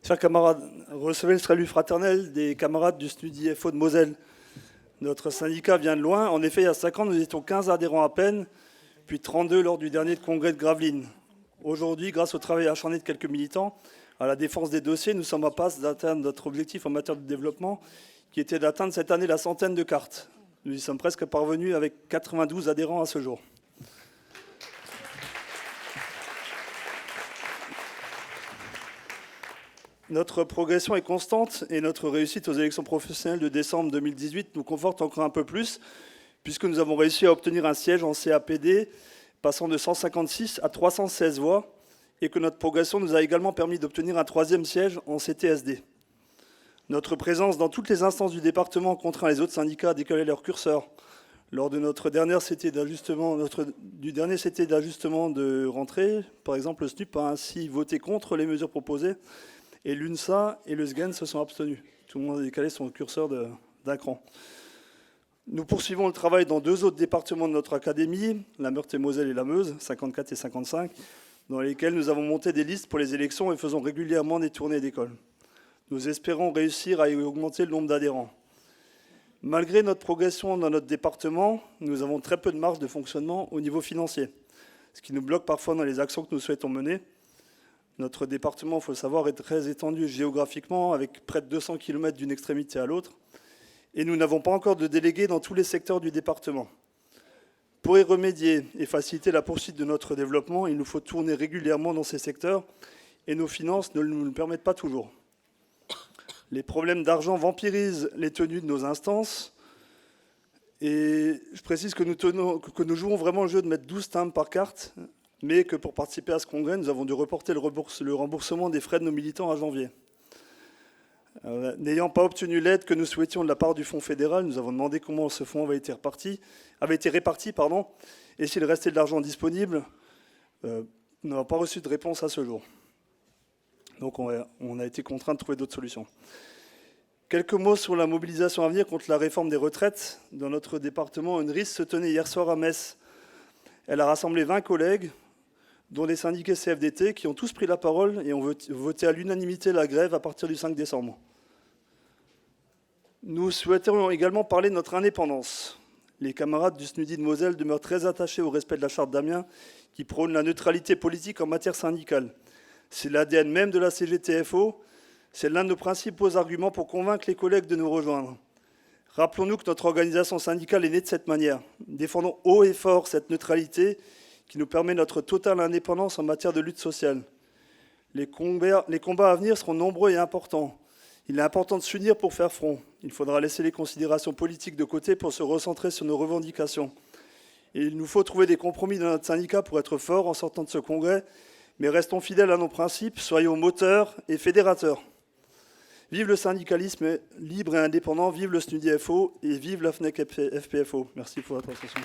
Chers camarades, recevez le salut fraternel des camarades du SNUDI FO de Moselle. Notre syndicat vient de loin. En effet, il y a 5 ans, nous étions 15 adhérents à peine, puis 32 lors du dernier congrès de Gravelines. Aujourd'hui, grâce au travail acharné de quelques militants, à la défense des dossiers, nous sommes en passe d'atteindre notre objectif en matière de développement, qui était d'atteindre cette année la centaine de cartes. Nous y sommes presque parvenus avec 92 adhérents à ce jour. Notre progression est constante et notre réussite aux élections professionnelles de décembre 2018 nous conforte encore un peu plus, puisque nous avons réussi à obtenir un siège en CAPD, passant de 156 à 316 voix, et que notre progression nous a également permis d'obtenir un 3e siège en CTSD. Notre présence dans toutes les instances du département contraint les autres syndicats à décaler leur curseur. Lors de notre dernier CT d'ajustement, dernier CT d'ajustement de rentrée, par exemple, le SNUP a ainsi voté contre les mesures proposées, et l'UNSA et le SGEN se sont abstenus. Tout le monde a décalé son curseur d'un cran. Nous poursuivons le travail dans 2 autres départements de notre académie, la Meurthe-et-Moselle et la Meuse, 54 et 55, dans lesquels nous avons monté des listes pour les élections et faisons régulièrement des tournées d'école. Nous espérons réussir à y augmenter le nombre d'adhérents. Malgré notre progression dans notre département, nous avons très peu de marge de fonctionnement au niveau financier, ce qui nous bloque parfois dans les actions que nous souhaitons mener. Notre département, il faut le savoir, est très étendu géographiquement, avec près de 200 km d'une extrémité à l'autre. Et nous n'avons pas encore de délégués dans tous les secteurs du département. Pour y remédier et faciliter la poursuite de notre développement, il nous faut tourner régulièrement dans ces secteurs, et nos finances ne nous le permettent pas toujours. Les problèmes d'argent vampirisent les tenues de nos instances. Et je précise que nous jouons vraiment le jeu de mettre 12 timbres par carte, mais que pour participer à ce congrès, nous avons dû reporter le remboursement des frais de nos militants à janvier. N'ayant pas obtenu l'aide que nous souhaitions de la part du Fonds fédéral, nous avons demandé comment ce fonds avait été réparti, et s'il restait de l'argent disponible. Nous n'avons pas reçu de réponse à ce jour. Donc on a été contraint de trouver d'autres solutions. Quelques mots sur la mobilisation à venir contre la réforme des retraites. Dans notre département, une RIS se tenait hier soir à Metz. Elle a rassemblé 20 collègues, dont les syndiqués CFDT, qui ont tous pris la parole et ont voté à l'unanimité la grève à partir du 5 décembre. Nous souhaiterions également parler de notre indépendance. Les camarades du SNUDI de Moselle demeurent très attachés au respect de la charte d'Amiens, qui prône la neutralité politique en matière syndicale. C'est l'ADN même de la CGT-FO, c'est l'un de nos principaux arguments pour convaincre les collègues de nous rejoindre. Rappelons-nous que notre organisation syndicale est née de cette manière. Défendons haut et fort cette neutralité qui nous permet notre totale indépendance en matière de lutte sociale. Les combats à venir seront nombreux et importants. Il est important de s'unir pour faire front. Il faudra laisser les considérations politiques de côté pour se recentrer sur nos revendications. Et il nous faut trouver des compromis dans notre syndicat pour être forts en sortant de ce congrès, mais restons fidèles à nos principes, soyons moteurs et fédérateurs. Vive le syndicalisme libre et indépendant, vive le SNUDI FO et vive la FNEC FPFO. Merci pour votre attention.